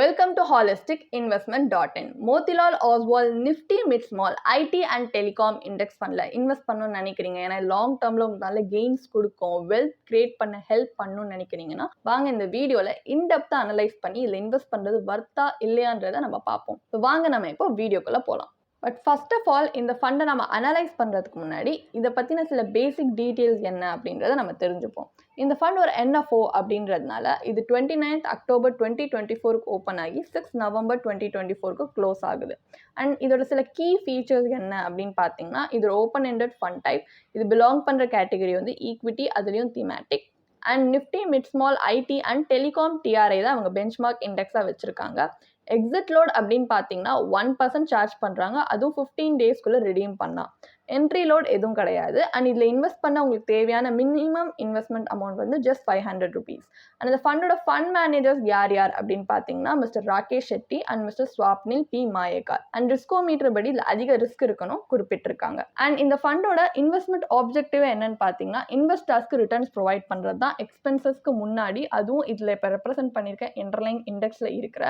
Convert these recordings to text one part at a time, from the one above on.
Welcome to holisticinvestment.in. Motilal, Oswal, Nifty, Midsmall, IT and Telecom index fundல invest பண்ணணும்னு நினைக்கிறீங்க. ஏன்னா லாங் டர்ம்ல உங்களுக்கு நல்ல கெயின்ஸ் கொடுக்கும், வெல்த் கிரியேட் பண்ண ஹெல்ப் பண்ணணும்னு நினைக்கிறீங்கன்னா வாங்க இந்த வீடியோல இன்டெப்தா அனலைஸ் பண்ணி இதுல இன்வெஸ்ட் பண்றது வர்த்தா இல்லையான்றதை நம்ம பார்ப்போம். வாங்க நம்ம இப்போ வீடியோக்குள்ள போலாம். பட் ஃபர்ஸ்ட் ஆஃப் ஆல் இந்த ஃபண்டை நம்ம அனலைஸ் பண்ணுறதுக்கு முன்னாடி இதை பற்றின சில பேசிக் டீட்டெயில்ஸ் என்ன அப்படின்றத நம்ம தெரிஞ்சுப்போம். இந்த ஃபண்ட் ஒரு NFO அப்படின்றதுனால இது 29th October 2024 ஓப்பன் ஆகி 6 November 2024 க்ளோஸ் ஆகுது. அண்ட் இதோட சில கீ ஃபீச்சர்ஸ் என்ன அப்படின்னு பார்த்தீங்கன்னா, இது ஒரு ஓப்பன் எண்டட் ஃபண்ட் டைப். இது பிலாங் பண்ணுற கேட்டகரி வந்து ஈக்விட்டி, அதுலேயும் thematic. And Nifty, midsmall, IT and telecom TRI தான் அவங்க பெஞ்ச்மார்க் இண்டெக்ஸாக வச்சுருக்காங்க. எக்ஸிட் லோட் அப்படின்னு பார்த்தீங்கன்னா 1% சார்ஜ் பண்ணுறாங்க, அதுவும் 15 டேஸ்க்குள்ளே ரிடீம் பண்ணலாம். என்ட்ரி லோட் எதுவும் கிடையாது. அண்ட் இதில் இன்வெஸ்ட் பண்ண உங்களுக்கு தேவையான மினிமம் இன்வெஸ்ட்மெண்ட் அமௌண்ட் வந்து ஜஸ்ட் 500 rupees. அண்ட் இந்த ஃபண்டோட ஃபண்ட் மேனேஜர்ஸ் யார் யார் அப்படின்னு பார்த்தீங்கன்னா mister Rakesh Shetty and mister Swapnil P. Mayekar. And riskometer படி இதில் அதிக ரிஸ்க் இருக்கணும் குறிப்பிட்டிருக்காங்க. அண்ட் இந்த ஃபண்டோட இன்வெஸ்ட்மெண்ட் ஆப்ஜெக்டிவ் என்னன்னு பார்த்தீங்கன்னா, இன்வெஸ்டர்ஸ்க்கு ரிட்டர்ன்ஸ் ப்ரொவைட் பண்ணுறது தான் எக்ஸ்பென்சஸ்க்கு முன்னாடி. அதுவும் இதில் இப்போ ரெப்ரசென்ட் பண்ணியிருக்க இன்டர்லைன் இண்டெக்ஸில் இருக்கிற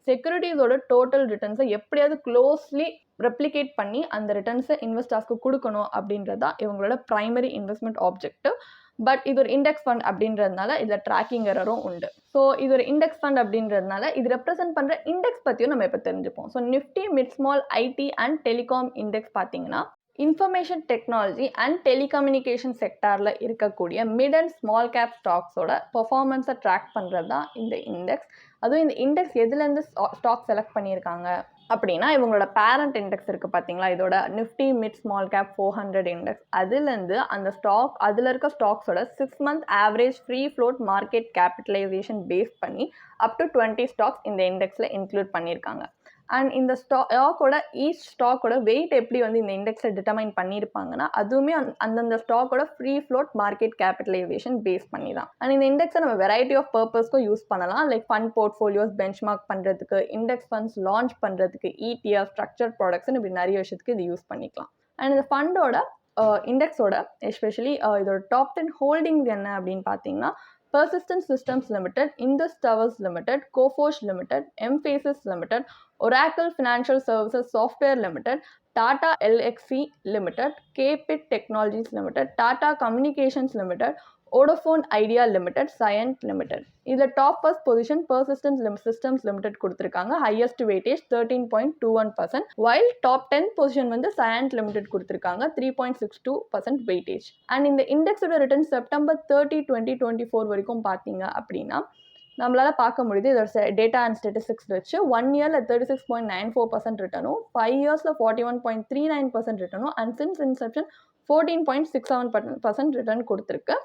செக்யூரிட்டிஸோட டோட்டல் ரிட்டர்ன்ஸை எப்படியாவது க்ளோஸ்லி ரெப்ளிகேட் பண்ணி அந்த ரிட்டர்ன்ஸை இன்வெஸ்டர்ஸ்க்கு கொடுக்கணும் அப்படின்றதா இவங்களோட ப்ரைமரி இன்வெஸ்ட்மெண்ட் ஆப்ஜெக்டிவ். பட் இது ஒரு இண்டெக்ஸ் ஃபண்ட் அப்படின்றதுனால இதில் ட்ராக்கிங் எரரும் உண்டு. ஸோ இது ஒரு இண்டெக்ஸ் ஃபண்ட் அப்படின்றதுனால இது ரெப்ரசென்ட் பண்ணுற இண்டெக்ஸ் பற்றியும் நம்ம இப்போ தெரிஞ்சுப்போம். So Nifty, midsmall, IT and telecom index பார்த்தீங்கன்னா இன்ஃபர்மேஷன் டெக்னாலஜி அண்ட் டெலிகம்யூனிகேஷன் செக்டாரில் இருக்கக்கூடிய மிட் அண்ட் ஸ்மால் கேப் ஸ்டாக்ஸோட பெர்ஃபார்மன்ஸை ட்ராக் பண்ணுறது தான் இந்த இண்டெக்ஸ். அதுவும் இந்த இண்டெக்ஸ் எதுலேருந்து ஸ்டாக் செலக்ட் பண்ணியிருக்காங்க அப்படின்னா, இவங்களோட பேரண்ட் இண்டெக்ஸ் இருக்குது பார்த்தீங்களா, இதோட Nifty mid small cap 400 index. அதுலேருந்து அந்த ஸ்டாக் அதில் இருக்க ஸ்டாக்ஸோட 6 month average free float market capitalisation base பண்ணி அப் டு 20 ஸ்டாக்ஸ் இந்த இண்டெக்ஸில் இன்க்ளூட் பண்ணியிருக்காங்க. அண்ட் இந்த ஸ்டாக்கோட ஈச் ஸ்டாக்கோட வெயிட் எப்படி வந்து இந்த இண்டெக்ஸில் டிட்டர்மைன் பண்ணியிருப்பாங்கன்னா, அதுவுமே அந்தந்த ஸ்டாக்கோட free float market capitalisation base பண்ணி தான். அண்ட் இந்த இண்டெக்ஸை நம்ம வெரைட்டி ஆஃப் பர்பஸ்க்கும் யூஸ் பண்ணலாம். லைக் ஃபண்ட் போர்ட்ஃபோலியோஸ் பெஞ்ச்மார்க் பண்ணுறதுக்கு, இண்டெக்ஸ் ஃபண்ட்ஸ் லான்ச் பண்ணுறதுக்கு, ETF, ஸ்ட்ரக்சர் ப்ராடக்ட்ஸ்னு இப்படி நிறைய விஷயத்துக்கு இது யூஸ் பண்ணிக்கலாம். அண்ட் இந்த ஃபண்டோட இண்டெக்ஸோட எஸ்பெஷலி இதோட டாப் 10 ஹோல்டிங்ஸ் என்ன அப்படின்னு பார்த்தீங்கன்னா, Persistent Systems Limited, Indus Towers Limited, Coforge Limited, Mphasis Limited, Oracle Financial Services Software Limited, Tata Elxsi Limited, KPIT Technologies Limited, Tata Communications Limited, Vodafone Idea Limited, Cyient Limited. இதில் top first position Persistent Systems Limited கொடுத்துருக்காங்க, highest weightage 13.21%, while top 10 position வந்து Cyient Limited கொடுத்துருக்காங்க 3.62% weightage. And இந்த இண்டெக்ஸோட return September 30, 2024 வரைக்கும் பார்த்தீங்க அப்படின்னா நம்மளால் பார்க்க முடியுது. இதோட டேட்டா அண்ட் ஸ்டேட்டிஸ்டிக்ஸ் வச்சு 1 yearல 36.94% ரிட்டர்னும், 5 yearsல 41.39% ரிட்டர்னும், அண்ட் சின்ஸ் இன்செப்ஷன் 14.67% ரிட்டர்ன் கொடுத்துருக்கு.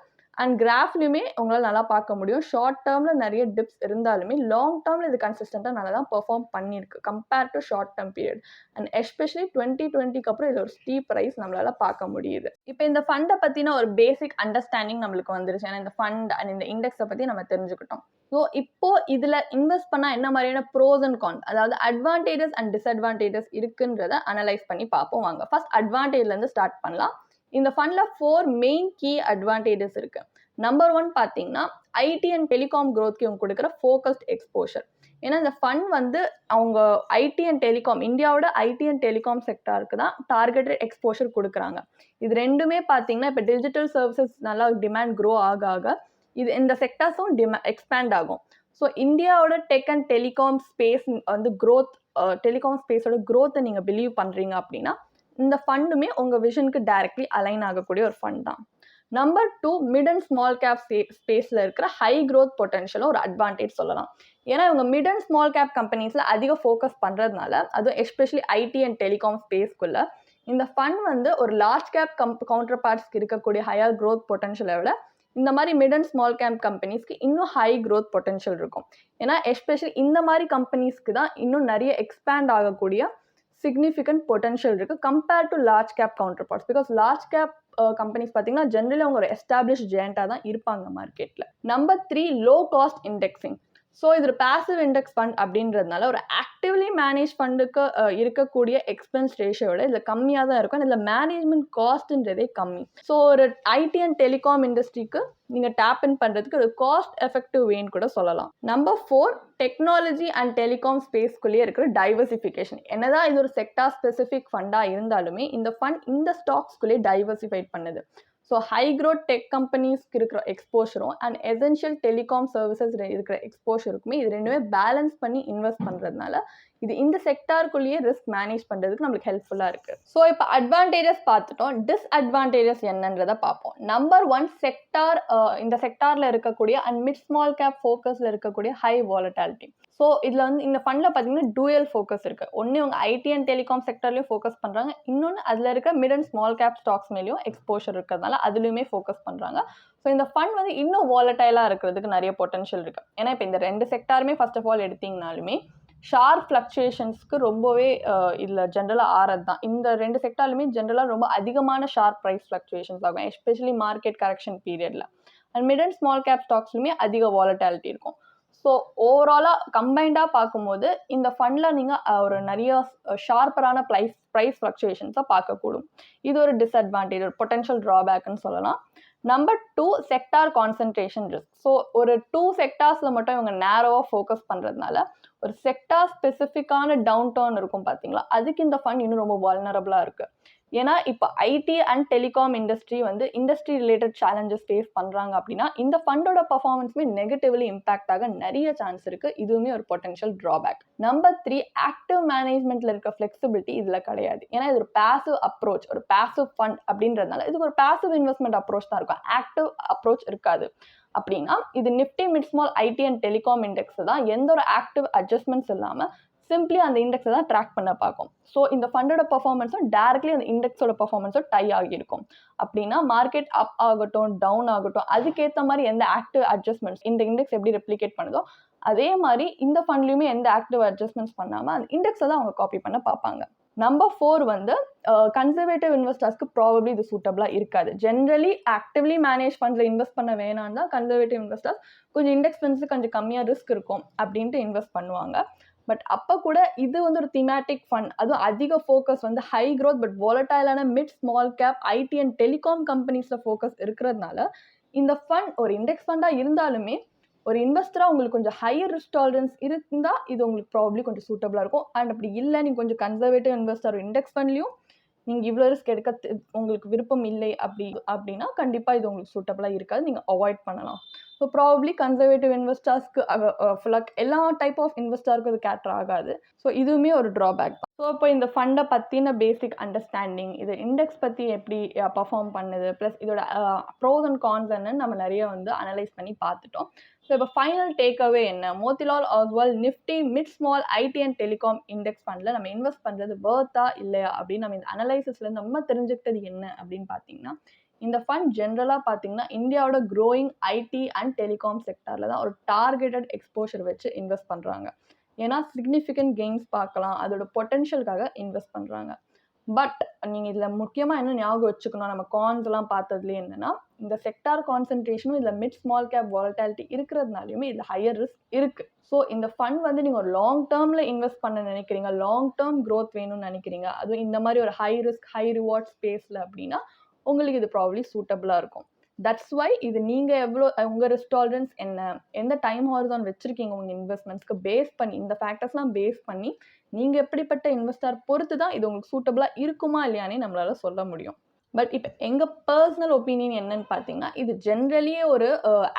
அண்ட் கிராஃப்லையுமே உங்களால் நல்லா பார்க்க முடியும். ஷார்ட் டேர்மில் நிறைய டிப்ஸ் இருந்தாலுமே லாங் டேர்மில் இது கன்சிஸ்டண்ட்டாக நல்லா தான் பெர்ஃபார்ம் பண்ணியிருக்கு compared to short term period. And especially 2020க்கு அப்புறம் இது ஒரு ஸ்டீப் ரைஸ் நம்மளால் பார்க்க முடியுது. இப்போ இந்த ஃபண்டை பற்றின ஒரு பேசிக் அண்டர்ஸ்டாண்டிங் நம்மளுக்கு வந்துருச்சு. ஏன்னா இந்த ஃபண்ட் அண்ட் இந்த இண்டெக்ஸை பற்றி நம்ம தெரிஞ்சுக்கிட்டோம். ஸோ இப்போ இதில் இன்வெஸ்ட் பண்ணால் என்ன மாதிரியான ப்ரோஸ் அண்ட் கான்ஸ், அதாவது அட்வான்டேஜஸ் அண்ட் டிஸ்அட்வான்டேஜஸ் இருக்குன்றத அனலைஸ் பண்ணி பார்ப்போம். வாங்க ஃபர்ஸ்ட் அட்வான்டேஜ்லேருந்து ஸ்டார்ட் பண்ணலாம். இந்த ஃபண்டில் 4 மெயின் கீ அட்வான்டேஜஸ் இருக்குது. நம்பர் 1 பார்த்தீங்கன்னா IT அண்ட் டெலிகாம் க்ரோத்க்கு இவங்க கொடுக்குற ஃபோக்கஸ்ட் எக்ஸ்போஷர். ஏன்னா இந்த ஃபண்ட் வந்து அவங்க IT அண்ட் டெலிகாம், இந்தியாவோட IT அண்ட் டெலிகாம் செக்டாருக்கு தான் டார்கெட்டட் எக்ஸ்போஷர் கொடுக்குறாங்க. இது ரெண்டுமே பார்த்தீங்கன்னா இப்போ டிஜிட்டல் சர்வீசஸ் நல்லா டிமாண்ட் க்ரோ ஆக ஆக இது இந்த செக்டார்ஸும் எக்ஸ்பேண்ட் ஆகும். ஸோ இந்தியாவோட டெக் அண்ட் டெலிகாம் ஸ்பேஸ் வந்து க்ரோத், டெலிகாம் ஸ்பேஸோட க்ரோத்தை நீங்கள் பிலீவ் பண்ணுறீங்க அப்படின்னா இந்த ஃபண்டுமே உங்கள் விஷனுக்கு டைரக்ட்லி அலைன் ஆகக்கூடிய ஒரு ஃபண்ட் தான். Number 2, mid and small gap ஸ்பேஸில் இருக்கிற ஹை க்ரோத் பொட்டன்ஷியலும் ஒரு அட்வான்டேஜ் சொல்லலாம். ஏன்னா இவங்க மிட் அண்ட் ஸ்மால் கேப் கம்பெனிஸில் அதிக ஃபோக்கஸ் பண்ணுறதுனால, அதுவும் எஸ்பெஷலி IT அண்ட் டெலிகாம் ஸ்பேஸ்க்குள்ளே இந்த ஃபண்ட் வந்து ஒரு லார்ஜ் கேப் கவுண்டர் பார்ட்ஸ்க்கு இருக்கக்கூடிய ஹையர் க்ரோத் பொட்டன்ஷியலை விட இந்த மாதிரி மிட் அண்ட் ஸ்மால் கேப் கம்பெனிஸ்க்கு இன்னும் ஹை க்ரோத் பொட்டன்ஷியல் இருக்கும். ஏன்னா எஸ்பெஷலி இந்த மாதிரி கம்பெனிஸ்க்கு தான் இன்னும் நிறைய எக்ஸ்பேண்ட் ஆகக்கூடிய சிக்னிஃபிகண்ட் பொட்டன்ஷியல் இருக்குது compare to large cap counterparts. Because large cap companies பார்த்தீங்கன்னா ஜென்ரலி அவங்க ஒரு எஸ்டாப்ளிஷ் ஜெயண்டாக தான் இருப்பாங்க மார்க்கெட்டில். Number 3, low cost indexing. So இது ஒரு பேசிவ் இண்டெக்ஸ் ஃபண்ட் அப்படின்றதுனால ஒரு ஆக்டிவ்லி மேனேஜ் ஃபண்டுக்கு இருக்கக்கூடிய எக்ஸ்பென்ஸ் ரேஷியோட இதில் கம்மியாக தான் இருக்கும். இதில் மேனேஜ்மெண்ட் காஸ்ட்ன்றதே கம்மி. ஸோ ஒரு ஐடி அண்ட் டெலிகாம் இண்டஸ்ட்ரிக்கு நீங்கள் டேப் இன் பண்ணுறதுக்கு ஒரு காஸ்ட் எஃபெக்டிவ் வேன்னு கூட சொல்லலாம். நம்பர் 4, டெக்னாலஜி அண்ட் டெலிகாம் ஸ்பேஸ்க்குள்ளேயே இருக்கிற டைவர்சிஃபிகேஷன். என்னதான் இது ஒரு செக்டார் ஸ்பெசிஃபிக் ஃபண்டாக இருந்தாலுமே இந்த ஃபண்ட் இந்த ஸ்டாக்ஸ்குள்ளேயே டைவர்சிஃபைட் பண்ணுது. ஸோ ஹை க்ரோத் டெக் கம்பெனிஸ்க்கு இருக்கிற எக்ஸ்போஷரும் அண்ட் எசென்ஷியல் டெலிகாம் சர்வீசஸ் இருக்கிற எக்ஸ்போஷருக்குமே இது ரெண்டுமே பேலன்ஸ் பண்ணி இன்வெஸ்ட் பண்ணுறதுனால இது இந்த செக்டாருக்குள்ளேயே ரிஸ்க் மேனேஜ் பண்ணுறதுக்கு நம்மளுக்கு ஹெல்ப்ஃபுல்லாக இருக்குது. ஸோ இப்போ அட்வான்டேஜஸ் பார்த்துட்டோம், டிஸ்அட்வான்டேஜஸ் என்னன்றதை பார்ப்போம். நம்பர் 1, செக்டார், இந்த செக்டாரில் இருக்கக்கூடிய அண்ட் மிட் ஸ்மால் கேப் ஃபோக்கஸில் இருக்கக்கூடிய ஹை வாலட்டாலிட்டி. ஸோ இதில் வந்து இந்த ஃபண்டில் பார்த்தீங்கன்னா டூயல் ஃபோக்கஸ் இருக்குது. ஒன்று இவங்க ஐடி அண்ட் டெலிகாம் செக்டர்லையும் ஃபோக்கஸ் பண்ணுறாங்க, இன்னொன்று அதில் இருக்க mid and small gap stocks மேலேயும் எக்ஸ்போஷர் இருக்கிறதுனால அதுலேயுமே ஃபோக்கஸ் பண்ணுறாங்க. ஸோ இந்த ஃபண்ட் வந்து இன்னும் வாலட்டைலாக இருக்கிறதுக்கு நிறைய பொட்டன்ஷியல் இருக்குது. ஏன்னா இப்போ இந்த 2 செக்டாருமே ஃபர்ஸ்ட் ஆஃப் ஆல் எடுத்திங்கனாலுமே ஷார்ப் ஃப்ளக்சுவேஷன்ஸ்க்கு ரொம்பவே இதில் ஜென்ரலாக ஆறது தான். இந்த 2 செக்டார்லையுமே ஜென்ரலாக ரொம்ப அதிகமான ஷார்ப் ப்ரைஸ் ஃப்ளக்சுவேஷன்ஸ் ஆகும், எஸ்பெஷலி மார்க்கெட் கரெக்ஷன் பீரியடில். And mid and small cap ஸ்டாக்ஸ்லையுமே அதிக வாலட்டாலிட்டி இருக்கும். ஸோ ஓவராலாக கம்பைண்டாக பார்க்கும்போது இந்த ஃபண்டில் நீங்கள் ஒரு நிறைய ஷார்ப்பரான ப்ரைஸ் ஃப்ளக்சுவேஷன்ஸை பார்க்கக்கூடும். இது ஒரு டிஸ்அட்வான்டேஜ், ஒரு பொட்டன்ஷியல் ட்ராபேக்னு சொல்லலாம். Number 2, sector concentration risk. So ஒரு 2 செக்டார்ஸில் மட்டும் இவங்க நேரோவாக ஃபோக்கஸ் பண்ணுறதுனால ஒரு செக்டார் ஸ்பெசிஃபிக்கான டவுன் டர்ன் இருக்கும் பார்த்தீங்களா, அதுக்கு இந்த ஃபண்ட் இன்னும் ரொம்ப வல்னரபிளாக இருக்குது. ஏன்னா இப்போ ஐடி அண்ட் டெலிகாம் இண்டஸ்ட்ரி வந்து இண்டஸ்ட்ரி ரிலேட்டட் சேலஞ்சஸ் ஃபேஸ் பண்ணுறாங்க அப்படின்னா இந்த ஃபண்டோட பர்ஃபார்மன்ஸுமே நெகட்டிவ்லி இம்பாக்ட் ஆக நிறைய சான்ஸ் இருக்குது. இதுவுமே ஒரு பொட்டன்ஷியல் ட்ராபேக். நம்பர் 3, ஆக்டிவ் மேனேஜ்மெண்ட்டில் இருக்க ஃப்ளெக்சிபிலிட்டி இதில் கிடையாது. ஏன்னா இது ஒரு பேசிவ் அப்ரோச், ஒரு பேசிவ் ஃபண்ட் அப்படின்றதுனால இதுக்கு ஒரு பேசிவ் இன்வெஸ்ட்மெண்ட் அப்ரோச் தான் இருக்கும், ஆக்டிவ் அப்ரோச் இருக்காது. அப்படின்னா இது Nifty midsmall IT and telecom index தான் எந்த ஒரு ஆக்டிவ் அட்ஜஸ்ட்மெண்ட்ஸ் இல்லாமல் சிம்பிளி அந்த இண்டெக்ஸை தான் ட்ராக் பண்ண பார்க்கும். ஸோ இந்த ஃபண்டோட பர்ஃபார்மன்ஸும் டேரக்ட்லி அந்த இண்டெக்ஸோட பர்ஃபார்மன்ஸும் டை ஆகியிருக்கும். அப்படின்னா மார்க்கெட் அப் ஆகட்டும் டவுன் ஆகட்டும் அதுக்கேற்ற மாதிரி எந்த ஆக்டிவ் அட்ஜஸ்ட்மெண்ட்ஸ் இந்த இண்டெக்ஸ் எப்படி ரெப்ளிகேட் பண்ணுதோ அதே மாதிரி இந்த ஃபண்ட்லையுமே எந்த ஆக்டிவ் அட்ஜஸ்ட்மெண்ட்ஸ் பண்ணாமல் அந்த இண்டெக்ஸை தான் அவங்க காப்பி பண்ண பார்ப்பாங்க. நம்பர் 4 வந்து கன்சர்வேட்டிவ் இன்வெஸ்டர்ஸ்க்கு ப்ராபப்ளி இது சூட்டபிளாக இருக்காது. ஜென்ரலி ஆக்டிவ்லி மேனேஜ் ஃபண்டில் இன்வெஸ்ட் பண்ண வேணாம் தான் கன்சர்வேட்டிவ் இன்வெஸ்டர்ஸ் கொஞ்சம் இண்டெக்ஸ் ஃபண்ட்ஸுக்கு கொஞ்சம் கம்மியாக ரிஸ்க் இருக்கும் அப்படின்ட்டு இன்வெஸ்ட் பண்ணுவாங்க. பட் அப்போ கூட இது வந்து ஒரு திமேட்டிக் ஃபண்ட், அதுவும் அதிக ஃபோக்கஸ் வந்து ஹை க்ரோத் பட் வாலட்டைலான mid small cap IT and telecom கம்பெனிஸில் ஃபோக்கஸ் இருக்கிறதுனால இந்த ஃபண்ட் ஒரு இண்டெக்ஸ் ஃபண்டாக இருந்தாலுமே ஒரு இன்வெஸ்டராக உங்களுக்கு கொஞ்சம் ஹையர் ரிஸ்க் டாலரன்ஸ் இருந்தால் இது உங்களுக்கு ப்ராபப்ளி கொஞ்சம் சூட்டபிளாக இருக்கும். அண்ட் அப்படி இல்லை நீங்கள் கொஞ்சம் கன்சர்வேட்டிவ் இன்வெஸ்டர் இண்டெக்ஸ் ஃபண்ட்லையும் நீங்கள் இவ்வளோ ரிஸ்க் எடுக்க உங்களுக்கு விருப்பம் இல்லை அப்படின்னா கண்டிப்பாக இது உங்களுக்கு சூட்டபிளாக இருக்காது, நீங்கள் அவாய்ட் பண்ணலாம். ஸோ ப்ராபப்ளி கன்சர்வேட்டிவ் இன்வெஸ்டர்ஸ்க்கு ஃபுல்லாக எல்லா டைப் ஆஃப் இன்வெஸ்டருக்கு இது கேட்டர் ஆகாது. ஸோ இதுவுமே ஒரு ட்ராபேக் தான். ஸோ இப்போ இந்த ஃபண்டை பற்றின பேசிக் அண்டர்ஸ்டாண்டிங், இது இண்டெக்ஸ் பற்றி எப்படி பர்ஃபார்ம் பண்ணுது, ப்ளஸ் இதோட ப்ரோஸ் அண்ட் கான்ஸ் என்னன்னு நம்ம நிறைய வந்து அனலைஸ் பண்ணி பார்த்துட்டோம். ஸோ இப்போ ஃபைனல் டேக்அவே என்ன, Motilal Oswal Nifty mid small IT and telecom index ஃபண்டில் நம்ம இன்வெஸ்ட் பண்ணுறது வர்த்தா இல்லையா அப்படின்னு நம்ம இந்த அனலைசிஸ்லேருந்து நம்ம தெரிஞ்சுக்கிட்டது என்ன அப்படின்னு பார்த்தீங்கன்னா, இந்த ஃபண்ட் ஜென்ரலாக பார்த்தீங்கன்னா இந்தியாவோட க்ரோயிங் ஐடி அண்ட் டெலிகாம் செக்டாரில் தான் ஒரு டார்கெட்டட் எக்ஸ்போஷர் வச்சு இன்வெஸ்ட் பண்ணுறாங்க. ஏன்னா சிக்னிஃபிகண்ட் கெயின்ஸ் பார்க்கலாம், அதோட பொட்டென்ஷியலுக்காக இன்வெஸ்ட் பண்ணுறாங்க. பட் நீங்கள் இதில் முக்கியமாக என்ன ஞாபகம் வச்சுக்கணும், நம்ம கான்ஸ்லாம் பார்த்ததுலேயே என்னென்னா இந்த செக்டார் கான்சன்ட்ரேஷனும் இதில் மிட் ஸ்மால் கேப் வாலட்டாலிட்டி இருக்கிறதுனாலையுமே இதில் ஹையர் ரிஸ்க் இருக்குது. ஸோ இந்த ஃபண்ட் வந்து நீங்கள் ஒரு லாங் டேர்மில் இன்வெஸ்ட் பண்ண நினைக்கிறீங்க, லாங் டேர்ம் க்ரோத் வேணும்னு நினைக்கிறீங்க, அதுவும் இந்த மாதிரி ஒரு ஹை ரிஸ்க் ஹை ரிவார்ட் ஸ்பேஸில் அப்படின்னா உங்களுக்கு இது ப்ராபப்ளி சூட்டபிளாக இருக்கும். தட்ஸ் வை இது நீங்கள் எவ்வளோ உங்கள் ரிஸ்க் டாலரன்ஸ் என்ன, எந்த டைம் ஹாரிசான் வச்சுருக்கீங்க உங்கள் இன்வெஸ்ட்மெண்ட்ஸ்க்கு பேஸ் பண்ணி இந்த ஃபேக்டர்ஸ்லாம் பேஸ் பண்ணி நீங்கள் எப்படிப்பட்ட இன்வெஸ்டர் பொறுத்து தான் இது உங்களுக்கு சூட்டபிளாக இருக்குமா இல்லையானே நம்மளால் சொல்ல முடியும். பட் இப்போ எங்கள் பர்சனல் ஒப்பீனியன் என்னன்னு பார்த்தீங்கன்னா, இது ஜென்ரலியே ஒரு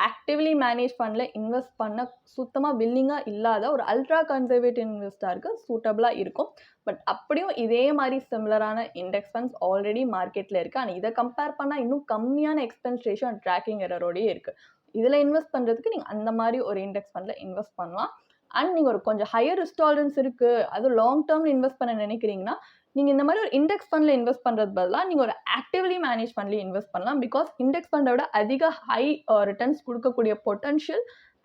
ஆக்டிவ்லி மேனேஜ் ஃபண்டில் இன்வெஸ்ட் பண்ண சுத்தமாக வில்லிங்காக இல்லாத ஒரு அல்ட்ரா கன்சர்வேட்டிவ் இன்வெஸ்டருக்கு சூட்டபிளாக இருக்கும். பட் அப்படியும் இதே மாதிரி சிமிலரான இண்டெக்ஸ் ஃபண்ட்ஸ் ஆல்ரெடி மார்க்கெட்டில் இருக்குது. ஆனால் இதை கம்பேர் பண்ணால் இன்னும் கம்மியான எக்ஸ்பென்ஸ் ரேஷியோ அண்ட் ட்ராக்கிங் எரரோடையே இருக்குது. இதில் இன்வெஸ்ட் பண்ணுறதுக்கு நீங்கள் அந்த மாதிரி ஒரு இண்டெக்ஸ் ஃபண்டில் இன்வெஸ்ட் பண்ணலாம். அண்ட் நீங்கள் ஒரு கொஞ்சம் ஹையர் ரிஸ்க் டாலரன்ஸ் இருக்குது, அதுவும் லாங் டேர்மில் இன்வெஸ்ட் பண்ண நினைக்கிறீங்கன்னா நீங்கள் இந்த மாதிரி ஒரு இண்டெக்ஸ் ஃபண்டில் இன்வெஸ்ட் பண்ணுறது பதிலாக நீங்கள் ஒரு ஆக்டிவ்லி மேனேஜ் ஃபண்ட்லேயே இன்வெஸ்ட் பண்ணலாம். பிகாஸ் இண்டெக்ஸ் ஃபண்டை விட அதிக ஹை ரிட்டர்ன்ஸ் கொடுக்கக்கூடிய பொட்டன்ஷியல்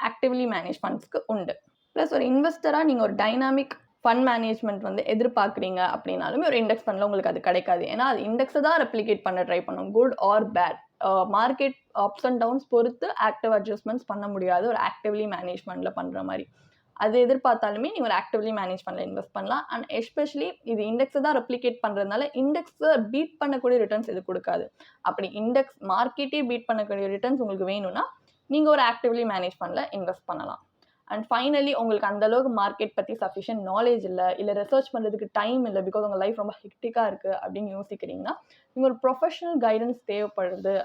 ஆக்டிவ்லி மேனேஜ் ஃபண்ட்ஸ்க்கு உண்டு. ப்ளஸ் ஒரு இன்வெஸ்டராக நீங்கள் ஒரு டைனாமிக் ஃபண்ட் மேனேஜ்மெண்ட் வந்து எதிர்பார்க்குறீங்க அப்படின்னாலுமே ஒரு இண்டெக்ஸ் ஃபண்டில் உங்களுக்கு அது கிடைக்காது. ஏன்னா அது இண்டெக்ஸை தான் ரெப்ளிகேட் பண்ண ட்ரை பண்ணும், good or bad. Market ups and downs பொறுத்து ஆக்டிவ் அட்ஜஸ்ட்மெண்ட்ஸ் பண்ண முடியாது ஒரு ஆக்டிவ்லி மேனேஜ்மெண்ட்டில் பண்ணுற மாதிரி. அது எதிர்பார்த்தாலுமே நீங்கள் ஒரு ஆக்டிவ்லி மேனேஜ் பண்ணல இன்வெஸ்ட் பண்ணலாம். அண்ட் எஸ்பெஷலி இது இண்டெக்ஸை தான் ரெப்ளிகேட் பண்ணுறதுனால இண்டெக்ஸை பீட் பண்ணக்கூடிய ரிட்டர்ன்ஸ் இது கொடுக்காது. அப்படி இண்டெக்ஸ் மார்க்கெட்டே பீட் பண்ணக்கூடிய ரிட்டர்ன்ஸ் உங்களுக்கு வேணும்னா நீங்கள் ஒரு ஆக்டிவ்லி மேனேஜ் பண்ணல இன்வெஸ்ட் பண்ணலாம். அண்ட் ஃபைனலி உங்களுக்கு அந்தளவுக்கு மார்க்கெட் பற்றி சஃபிஷியன்ட் நாலேஜ் இல்லை ரிசர்ச் பண்ணுறதுக்கு டைம் இல்லை, பிகாஸ் உங்கள் லைஃப் ரொம்ப ஹெக்டிக்காக இருக்குது அப்படின்னு யோசிக்கிறீங்கன்னா நீங்கள் ஒரு ப்ரொஃபஷனல் கைடன்ஸ் தேவைப்படுது,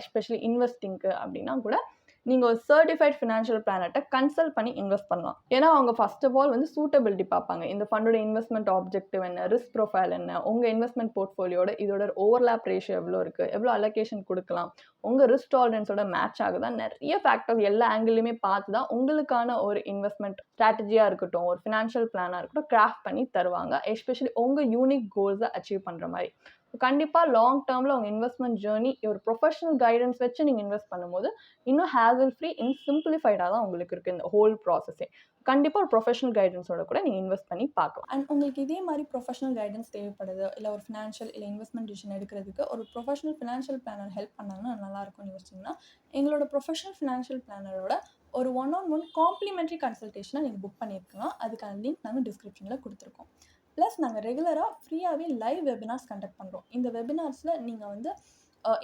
எஸ்பெஷலி இன்வெஸ்டிங்க்கு அப்படின்னா கூட நீங்கள் ஒரு சர்டிஃபைட் ஃபினான்ஷியல் பிளானர்ட்ட கன்சல்ட் பண்ணி இன்வெஸ்ட் பண்ணலாம். ஏன்னா அவங்க ஃபர்ஸ்ட் ஆஃப் ஆல் சூட்டபிலிட்டி பார்ப்பாங்க. இந்த ஃபண்டோட இன்வெஸ்ட்மெண்ட் ஆப்ஜெக்டிவ் என்ன, ரிஸ்க் ப்ரொஃபைல் என்ன, உங்கள் இன்வெஸ்ட்மெண்ட் போர்ட்ஃபோலியோட இதோட ஓவர்லாப் ரேஷியோ எவ்வளோ இருக்குது, எவ்வளோ அலோகேஷன் கொடுக்கலாம், உங்கள் ரிஸ்க் டாலரன்ஸோட மேட்ச் ஆகுதா, நிறைய ஃபேக்டர்ஸ் எல்லா ஆங்கிளுமே பார்த்து தான் உங்களுக்கான ஒரு இன்வெஸ்ட்மெண்ட் ஸ்ட்ராட்டஜியாக இருக்கட்டும், ஒரு ஃபினான்ஷியல் பிளானாக இருக்கட்டும் கிராஃப்ட் பண்ணி தருவாங்க, எஸ்பெஷலி உங்கள் யூனிக் கோல்ஸை அச்சீவ் பண்ணுற மாதிரி. கண்டிப்பாக லாங் டேர்மில் உங்கள் இன்வெஸ்ட்மெண்ட் ஜேர்னி ஒரு ப்ரொஃபஷனல் கைடன்ஸ் வச்சு நீங்கள் இன்வெஸ்ட் பண்ணும்போது இன்னும் ஹேசல் ஃப்ரீ சிம்பிளிஃபைடாக தான் உங்களுக்கு இருக்குது இந்த ஹோல் ப்ராசஸே. கண்டிப்பாக ஒரு ப்ரொஃபஷனல் கைடன்ஸோட கூட நீங்கள் இன்வெஸ்ட் பண்ணி பார்க்கலாம். அண்ட் உங்களுக்கு இதே மாதிரி ப்ரொஃபஷனல் கைடன்ஸ் தேவைப்படுது, இல்லை ஒரு ஃபினான்ஷியல் இல்லை இன்வெஸ்ட்மெண்ட் டிசிஷன் எடுக்கிறதுக்கு ஒரு ப்ரொஃபஷனல் ஃபினான்ஷியல் பிளானர் ஹெல்ப் பண்ணாங்கன்னா நல்லாயிருக்கும்னு யோசிச்சிங்கன்னா எங்களோட ப்ரொஃபஷனல் ஃபினான்ஷியல் பிளானரோட ஒரு 1-on-1 காம்ப்ளிமெண்ட்ரி கன்சல்டேஷனை நீங்கள் புக் பண்ணியிருக்கலாம். அதுக்கான லிங்க் நாங்கள் டிஸ்கிரிப்ஷனில் கொடுத்துருக்கோம். ப்ளஸ் நாங்கள் ரெகுலராக ஃப்ரீயாகவே லைவ் வெபினார்ஸ் கண்டக்ட் பண்ணுறோம். இந்த வெபினார்ஸில் நீங்கள்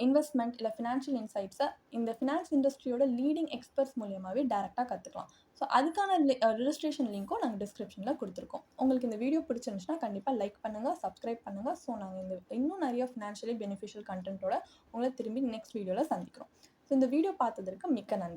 இன்வெஸ்ட்மெண்ட் இல்லை ஃபினான்ஷியல் இன்சைட்ஸை இந்த ஃபினான்ஸ் இண்டஸ்ட்ரியோட லீடிங் எக்ஸ்பர்ட்ஸ் மூலியமாகவே டேரெக்டாக கற்றுக்கலாம். ஸோ அதுக்கான ரிஜிஸ்ட்ரேஷன் லிங்க்கும் நாங்கள் டிஸ்கிரிப்ஷனில் கொடுத்துருக்கோம். உங்களுக்கு இந்த வீடியோ பிடிச்சிருந்துச்சுன்னா கண்டிப்பாக லைக் பண்ணுங்கள், சப்ஸ்கிரைப் பண்ணுங்கள். ஸோ நாங்கள் இன்னும் நிறைய ஃபினான்ஷியலி பெனிஃபிஷியல் கண்டென்ட்டோட உங்களை திரும்பி நெக்ஸ்ட் வீடியோவில் சந்திக்கிறோம். ஸோ இந்த வீடியோ பார்த்ததற்கு மிக்க நன்றி.